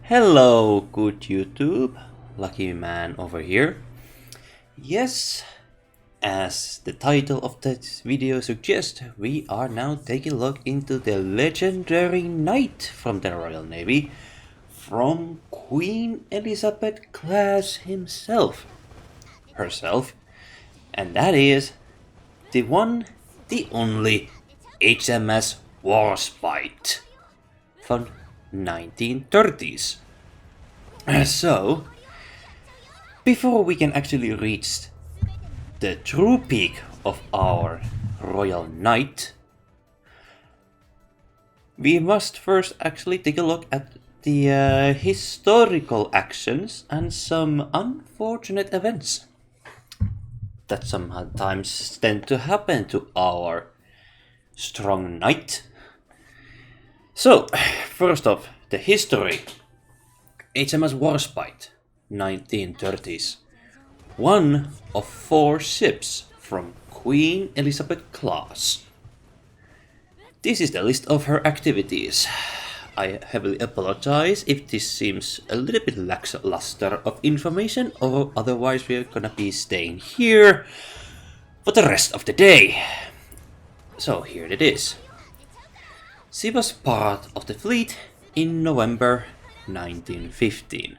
Hello, good YouTube. Lucky man over here. Yes, as the title of this video suggests, we are now taking a look into the legendary knight from the Royal Navy, from Queen Elizabeth class herself, and that is the one, the only HMS Warspite from 1930s. So, before we can actually reach the true peak of our Royal Knight, we must first actually take a look at the historical actions and some unfortunate events that sometimes tend to happen to our strong knight. So, first off, the history. HMS Warspite, 1930s. One of 4 ships from Queen Elizabeth class. This is the list of her activities. I heavily apologize if this seems a little bit lackluster of information, or otherwise we're gonna be staying here for the rest of the day. So here it is. She was part of the fleet in November 1915.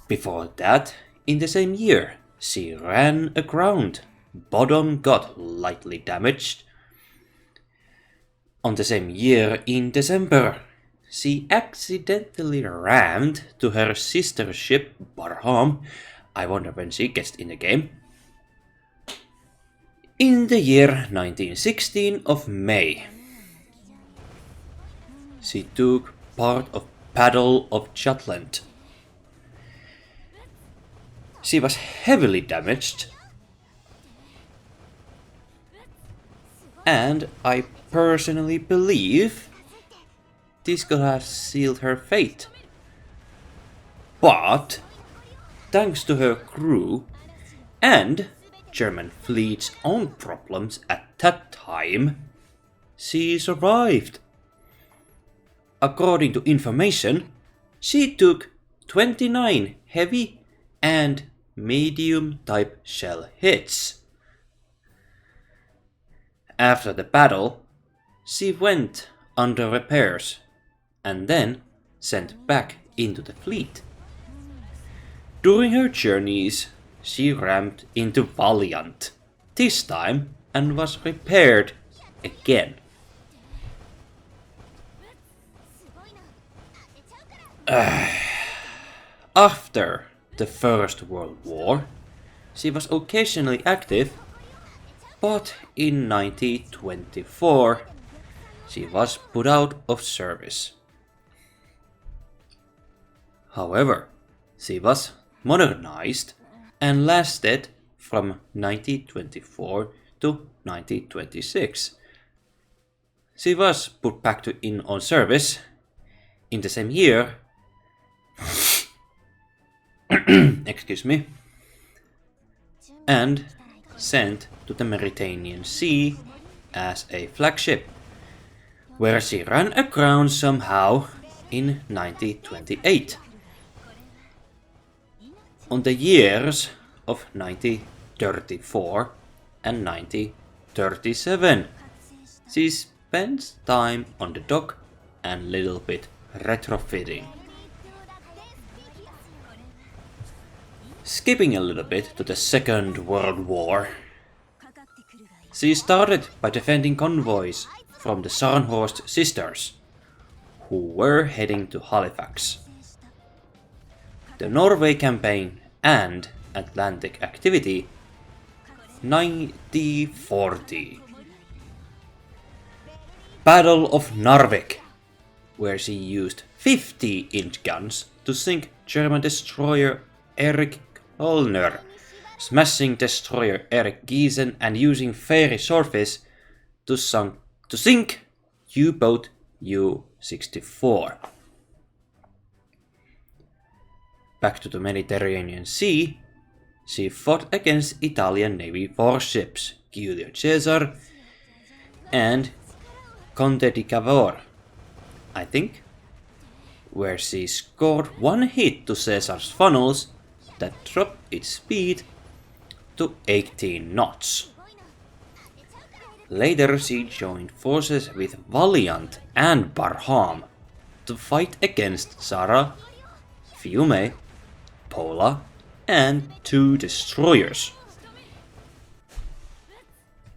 Before that, in the same year, she ran aground. Bottom got lightly damaged. On the same year, in December, she accidentally rammed to her sister ship Barham. I wonder when she gets in the game. In the year 1916 of May, she took part of Battle of Jutland. She was heavily damaged, and I personally believe this could have sealed her fate. But, thanks to her crew and German fleet's own problems at that time, she survived. According to information, she took 29 heavy and medium type shell hits. After the battle, she went under repairs and then sent back into the fleet. During her journeys, she rammed into Valiant, this time, and was repaired again. After the First World War, she was occasionally active, but in 1924 she was put out of service. However, she was modernized and lasted from 1924 to 1926. She was put back on service in the same year. Excuse me, and sent to the Mediterranean Sea as a flagship, where she ran aground somehow in 1928. On the years of 1934 and 1937, she spent time on the dock and little bit retrofitting. Skipping a little bit to the Second World War, she started by defending convoys from the Scharnhorst sisters, who were heading to Halifax. The Norway campaign and Atlantic activity, 1940. Battle of Narvik, where she used 50-inch guns to sink German destroyer Erich Olner, smashing destroyer Erich Giesen and using ferry surface to sink U-boat U-64. Back to the Mediterranean Sea, she fought against Italian Navy warships Giulio Caesar and Conte di Cavour, I think, where she scored one hit to Caesar's funnels that dropped its speed to 18 knots. Later she joined forces with Valiant and Barham to fight against Zara, Fiume, Pola, and 2 destroyers.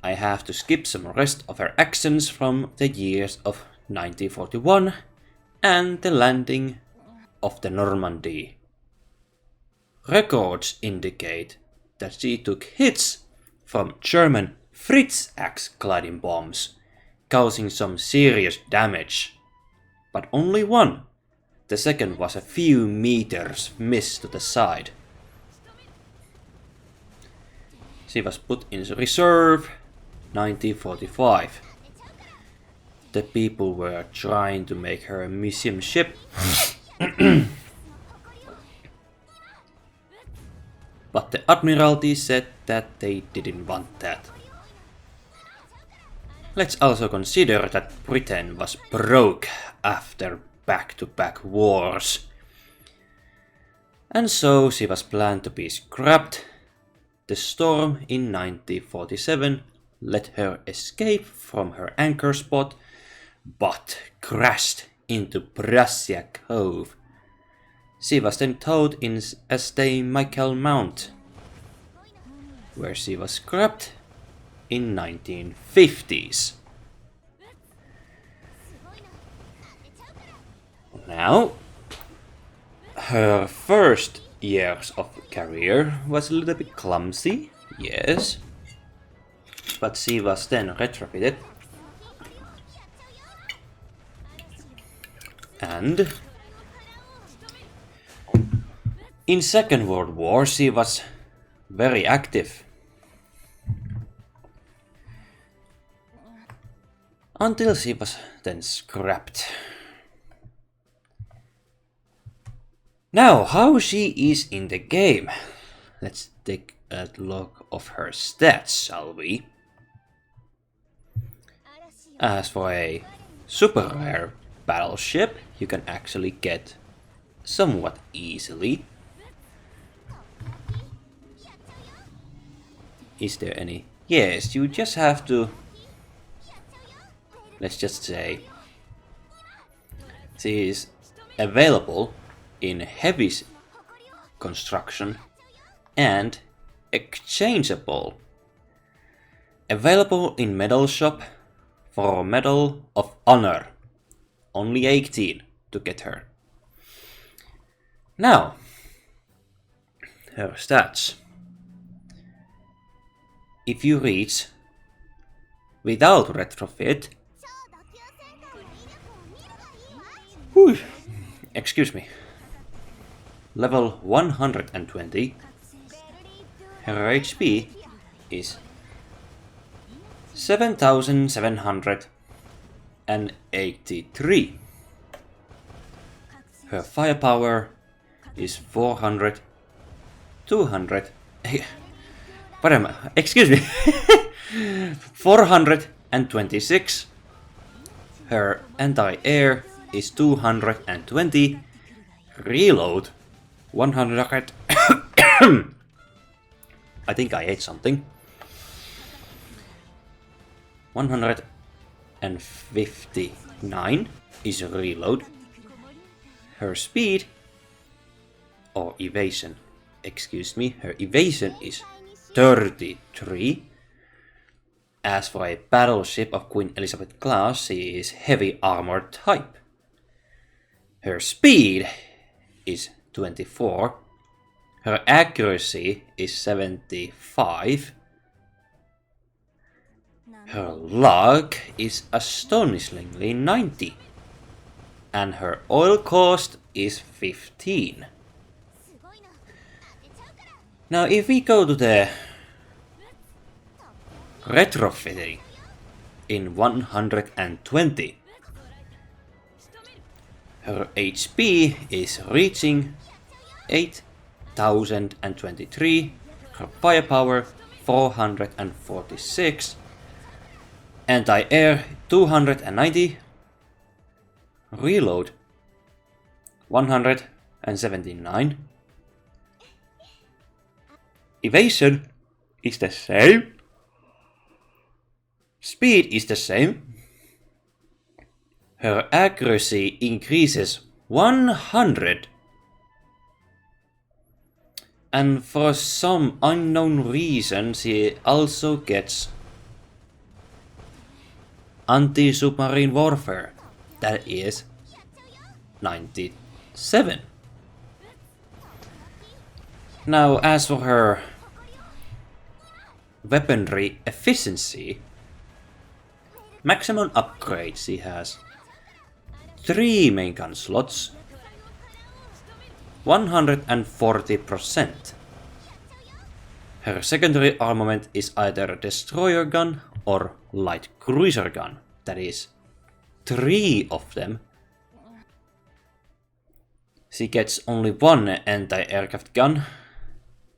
I have to skip some rest of her actions from the years of 1941 and the landing of the Normandy. Records indicate that she took hits from German Fritz Axe gliding bombs, causing some serious damage, but only one. The second was a few meters miss to the side. She was put in reserve 1945. The people were trying to make her a museum ship. But the Admiralty said that they didn't want that. Let's also consider that Britain was broke after back-to-back wars. And so she was planned to be scrapped. The storm in 1947 let her escape from her anchor spot, but crashed into Brassia Cove. She was then towed in as the Michael Mount, where she was scrapped in 1950s. Now, her first years of career was a little bit clumsy, yes, but she was then retrofitted, and in Second World War she was very active, until she was then scrapped. Now, how she is in the game. Let's take a look of her stats, shall we? As for a super rare battleship, you can actually get somewhat easily. Is there any? Yes, you just have to, let's just say, she is available in heavy construction and exchangeable. Available in Medal Shop for Medal of Honor. Only 18 to get her. Now, her stats. If you reach without retrofit, excuse me, level 120, her HP is 7,783. Her firepower is 400, 200, what am I? Excuse me, 426. Her anti-air is 220. Reload 100. I think I ate something. 159 is reload. Her speed, or evasion, excuse me, her evasion is 33. As for a battleship of Queen Elizabeth class, she is heavy armor type. Her speed is 24. Her accuracy is 75. Her luck is astonishingly 90. And her oil cost is 15. Now if we go to the retrofitting in 120, her HP is reaching 8,023, her firepower 446, anti-air 290, reload 179. Evasion is the same. Speed is the same. Her accuracy increases 100. And for some unknown reason, she also gets anti-submarine warfare. That is 97. Now, as for her weaponry efficiency, maximum upgrade, she has 3 main gun slots, 140%. Her secondary armament is either a destroyer gun or light cruiser gun, that is 3 of them. She gets only 1 anti-aircraft gun,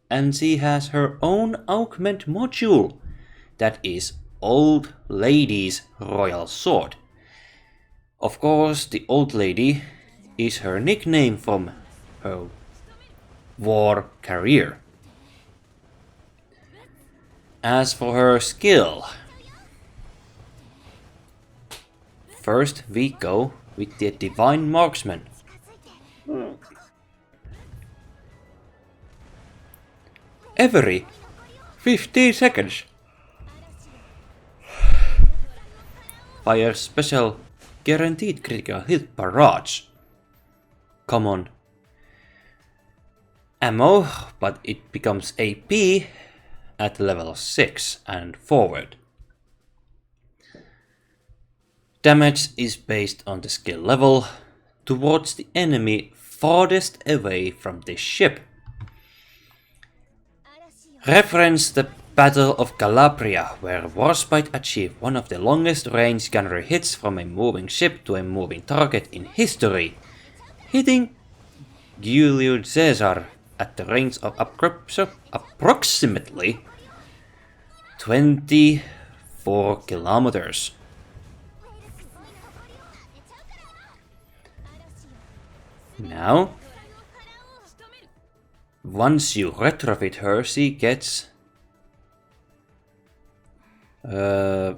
and she has her own augment module, that is Old Lady's Royal Sword. Of course, the Old Lady is her nickname from her war career. As for her skill, first we go with the Divine Marksman. Every 15 seconds, fire special guaranteed critical hit barrage. Common ammo, but it becomes AP at level 6 and forward. Damage is based on the skill level towards the enemy farthest away from the ship. Reference the Battle of Calabria, where Warspite achieved one of the longest range gunnery hits from a moving ship to a moving target in history, hitting Julius Caesar at the range of approximately 24 kilometers. Now, once you retrofit her, she gets the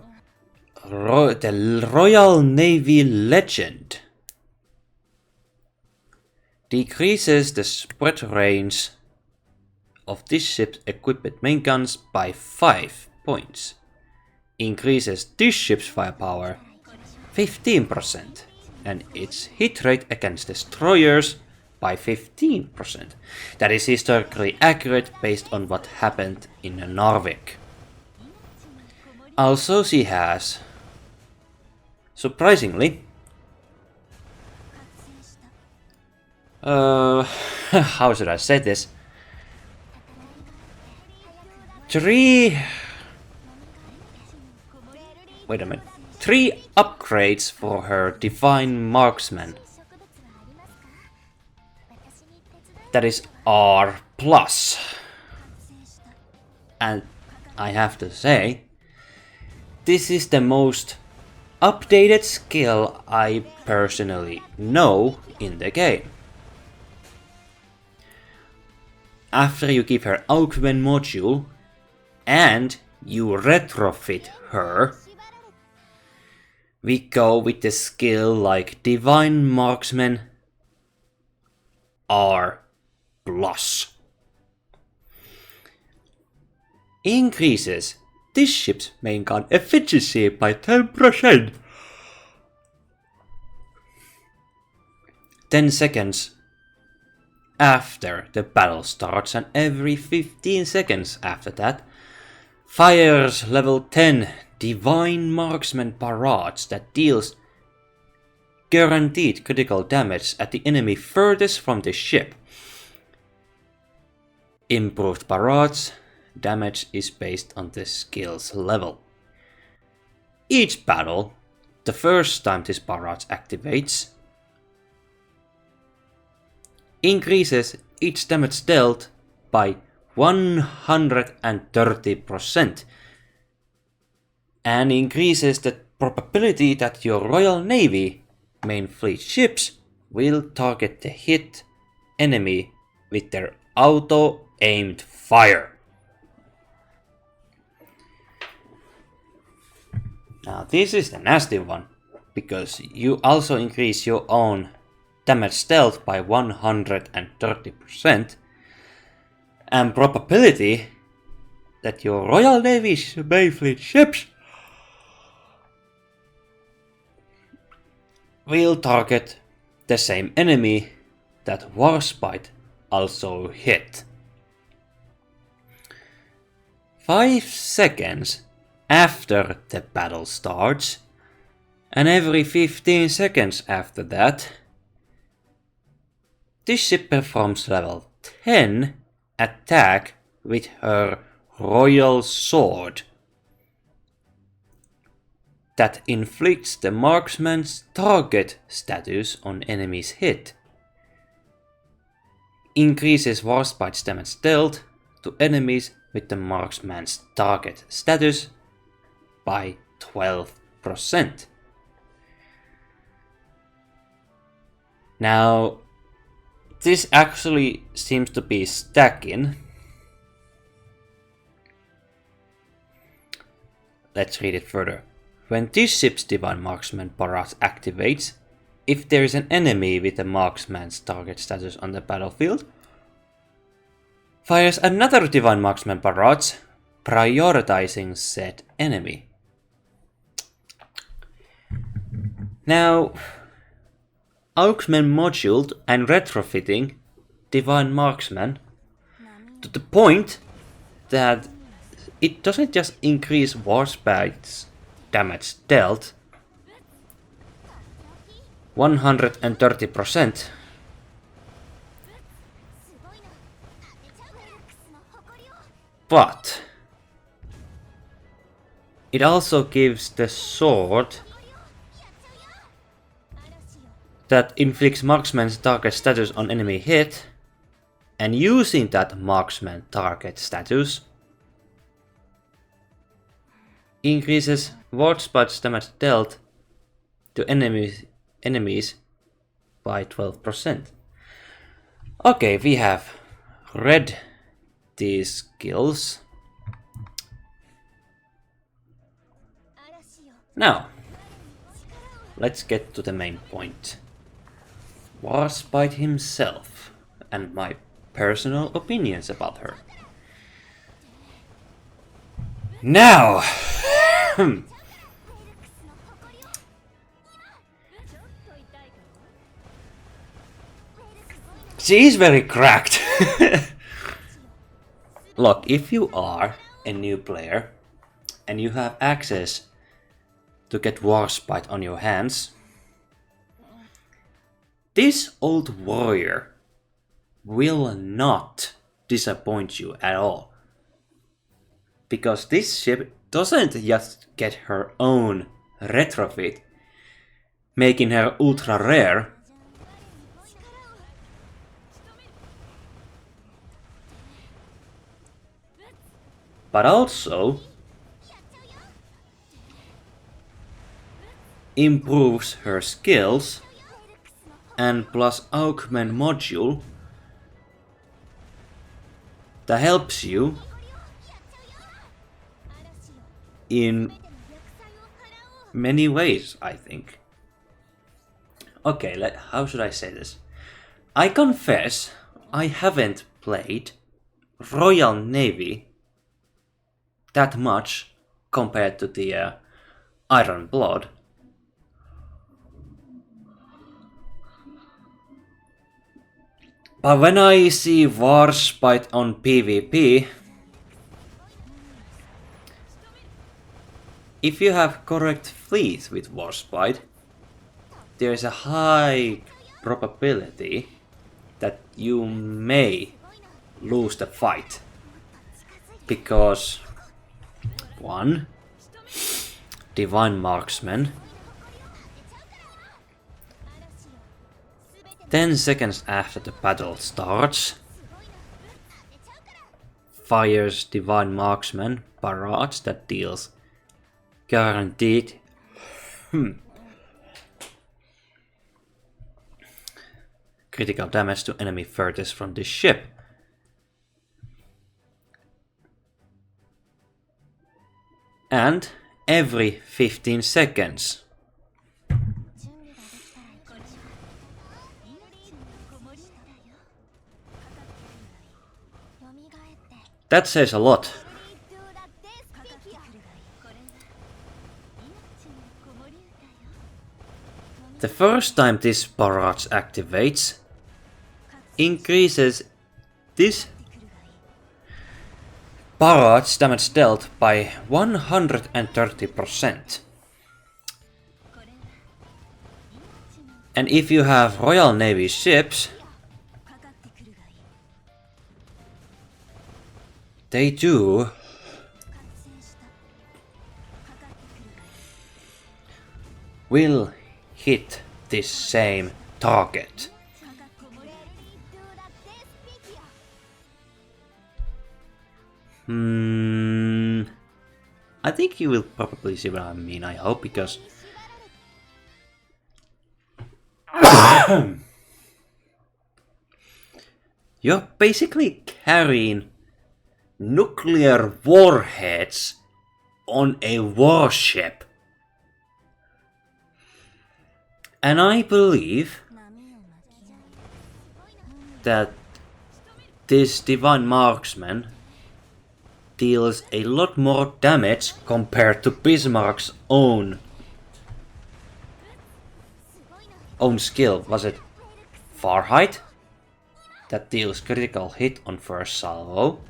Royal Navy Legend. Decreases the spread range of this ship's equipped main guns by 5 points. Increases this ship's firepower 15% and its hit rate against destroyers by 15%. That is historically accurate based on what happened in Narvik. Also, she has, surprisingly, how should I say this? 3 upgrades for her Divine Marksman. That is R+. And I have to say, this is the most updated skill I personally know in the game. After you give her augment module and you retrofit her, we go with the skill like Divine Marksman R+. Increases this ship's main gun efficiency by 10%. 10 seconds after the battle starts, and every 15 seconds after that, fires level 10 Divine Marksman barrage that deals guaranteed critical damage at the enemy furthest from the ship. Improved barrage damage is based on the skill's level. Each battle, the first time this barrage activates, increases each damage dealt by 130% and increases the probability that your Royal Navy main fleet ships will target the hit enemy with their auto-aimed fire. Now this is the nasty one, because you also increase your own damage stealth by 130% and probability that your Royal Navy's Bayfleet ships will target the same enemy that Warspite also hit. 5 seconds after the battle starts, and every 15 seconds after that, this ship performs level 10 attack with her Royal Sword that inflicts the marksman's target status on enemy's hit. Increases Warspite's damage dealt to enemies with the marksman's target status by 12%. Now, this actually seems to be stacking. Let's read it further. When this ship's Divine Marksman barrage activates, if there is an enemy with a marksman's target status on the battlefield, fires another Divine Marksman barrage, prioritizing said enemy. Now, Auxmen moduled and retrofitting Divine Marksman to the point that it doesn't just increase Warspite's damage dealt 130%, but it also gives the sword that inflicts marksman's target status on enemy hit, and using that marksman target status increases Warspite's damage dealt to enemies by 12%. Okay, we have read these skills. Now, let's get to the main point. Warspite himself and my personal opinions about her. Now, she is very cracked. Look, if you are a new player and you have access to get Warspite on your hands, this old warrior will not disappoint you at all. Because this ship doesn't just get her own retrofit, making her ultra rare, but also improves her skills, and plus Augment module that helps you in many ways, I think. Okay, how should I say this? I confess I haven't played Royal Navy that much compared to the Iron Blood. But when I see Warspite on PvP, if you have correct fleet with Warspite, there is a high probability that you may lose the fight. Because 1. Divine Marksman. 10 seconds after the battle starts, fires Divine Marksman barrage that deals guaranteed critical damage to enemy furthest from the ship. And every 15 seconds. That says a lot. The first time this barrage activates, increases this barrage damage dealt by 130%. And if you have Royal Navy ships, they do will hit this same target. I think you will probably see what I mean, I hope, because you're basically carrying nuclear warheads on a warship. And I believe that this Divine Marksman deals a lot more damage compared to Bismarck's own skill. Was it Farheight that deals critical hit on first salvo?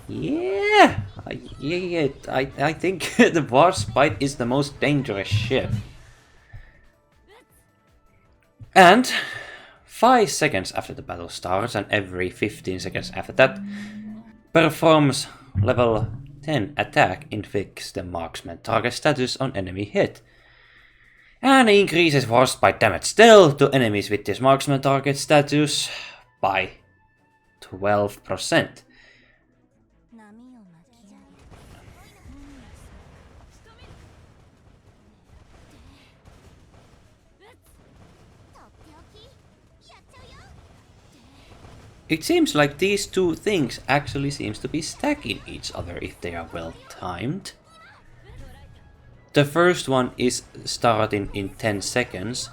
Yeah, I think the Warspite is the most dangerous ship. And 5 seconds after the battle starts, and every 15 seconds after that, performs level 10 attack, inflicts the marksman target status on enemy hit. And increases Warspite damage dealt to enemies with this marksman target status by 12%. It seems like these two things actually seems to be stacking each other if they are well timed. The first one is starting in 10 seconds.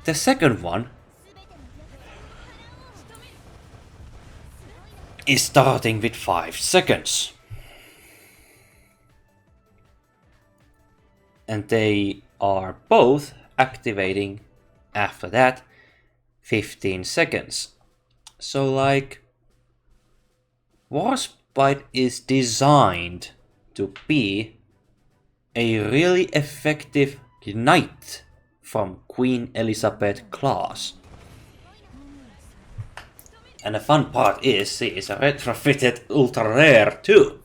The second one is starting with 5 seconds. And they are both activating after that 15 seconds. So like, Warspite is designed to be a really effective knight from Queen Elizabeth class. And the fun part is, she is a retrofitted ultra rare too.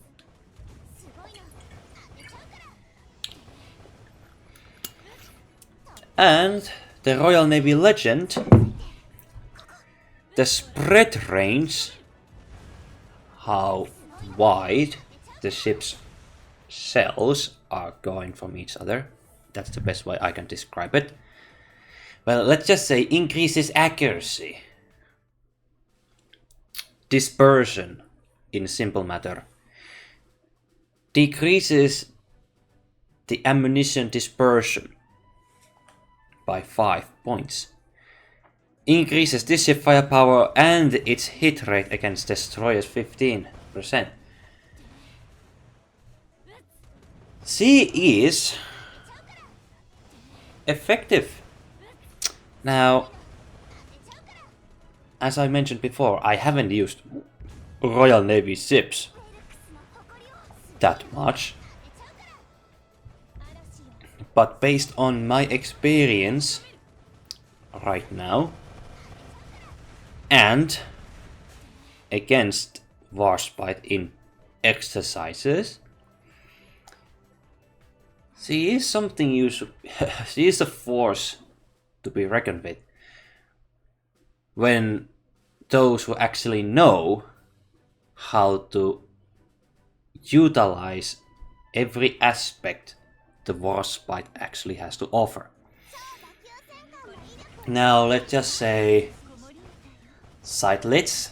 And the Royal Navy Legend, the spread range, how wide the ship's cells are going from each other, that's the best way I can describe it. Well, let's just say increases accuracy, dispersion in simple matter, decreases the ammunition dispersion by 5 points, increases this ship firepower and its hit rate against destroyers 15%. She is effective. Now, as I mentioned before, I haven't used Royal Navy ships that much. But based on my experience right now, and against Warspite in exercises, she is something you should. She is a force to be reckoned with. When those who actually know how to utilize every aspect the Warspite actually has to offer. Now let's just say Sightlets,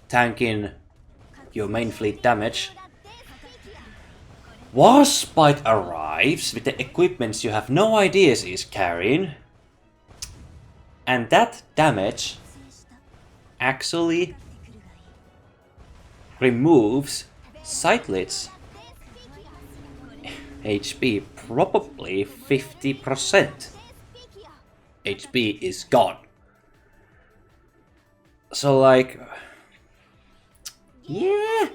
tanking your main fleet damage. Warspite arrives with the equipments you have no idea he's carrying, and that damage actually removes Sightlets' HP probably 50%. HP is gone. So like, yeah.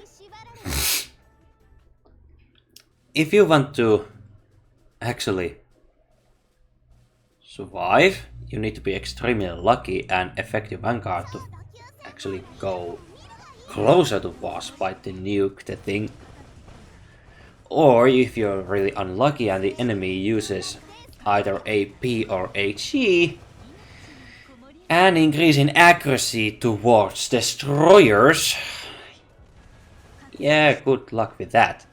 If you want to actually survive, you need to be extremely lucky and effective vanguard to actually go closer to Warspite to nuke the thing. Or if you're really unlucky and the enemy uses either AP or HE, and increase in accuracy towards destroyers, yeah, good luck with that.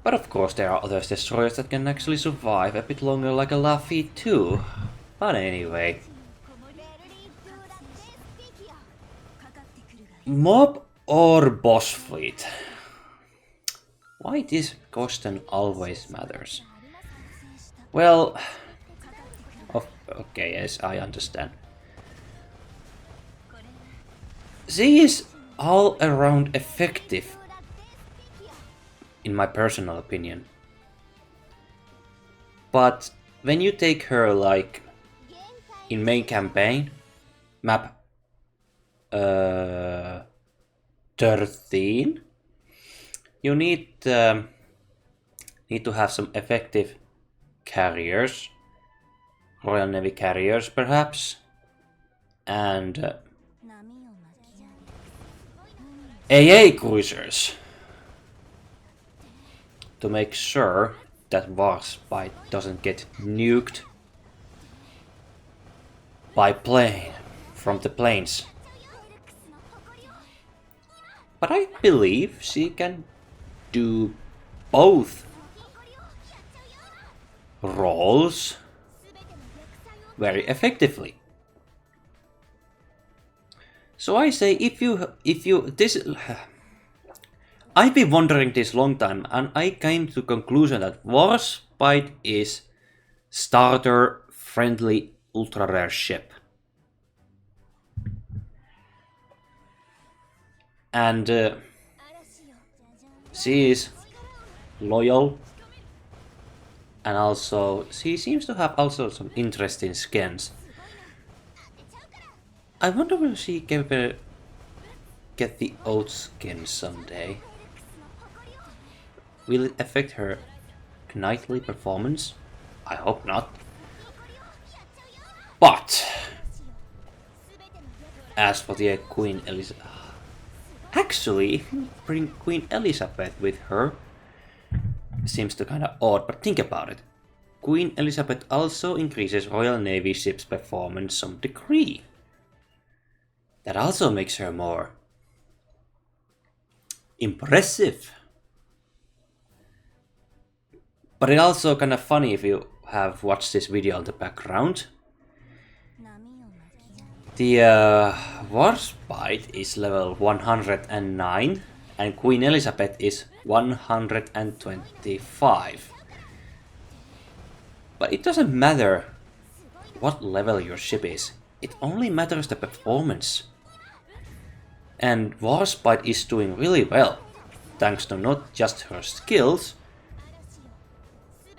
But of course there are other destroyers that can actually survive a bit longer, like a Lafitte too. But anyway. Mob or boss fleet? Why this question always matters? Well, okay, yes, I understand. She is all around effective, in my personal opinion. But when you take her like in main campaign, map 13, you need to have some effective carriers, Royal Navy carriers perhaps, and AA cruisers to make sure that Warspite doesn't get nuked by plane from the planes. But I believe she can do both roles very effectively. So I say if you this I've been wondering this long time, and I came to the conclusion that Warspite is starter friendly ultra rare ship. And she is loyal, and also she seems to have also some interesting skins. I wonder will she get the oat skin someday. Will it affect her knightly performance? I hope not. But as for the Queen Elizabeth, actually, if you bring Queen Elizabeth with her, it seems to kind of odd, but think about it. Queen Elizabeth also increases Royal Navy ships' performance some degree. That also makes her more impressive. But it's also kind of funny if you have watched this video on the background. The Warspite is level 109 and Queen Elizabeth is 125. But it doesn't matter what level your ship is, it only matters the performance. And Warspite is doing really well, thanks to not just her skills,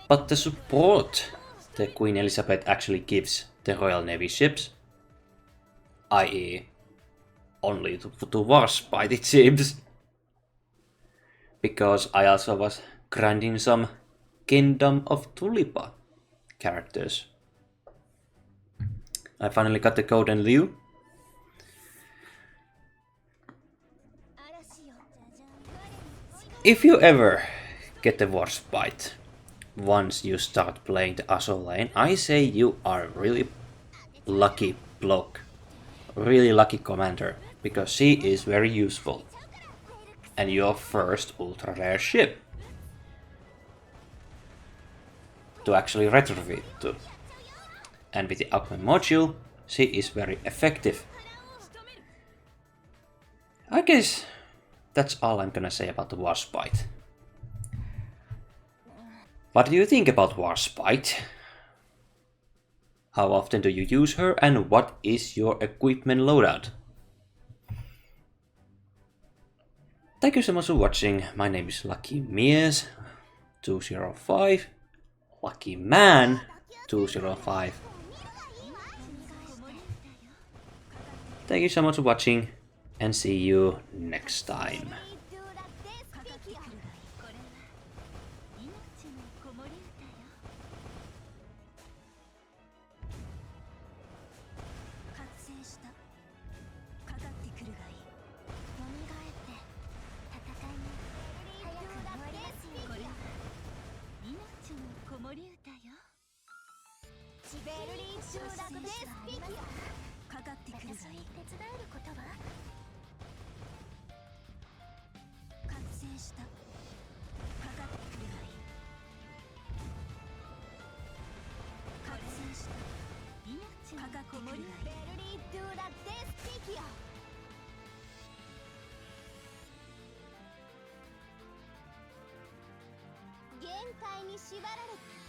but the support the Queen Elizabeth actually gives the Royal Navy ships, i.e. only to Warspite it seems. Because I also was grinding some Kingdom of Tulipa characters. I finally got the Golden Liu. If you ever get the Warspite, once you start playing the Azur lane, I say you are really lucky bloke. Really lucky commander, because she is very useful. And your first ultra rare ship to actually retrofit to. and with the Aqua module, she is very effective. I guess that's all I'm gonna say about the Warspite. What do you think about Warspite? How often do you use her, and what is your equipment loadout? Thank you so much for watching. My name is Lucky Mies 205, Lucky Man 205. Thank you so much for watching, and see you next time.限界に縛られて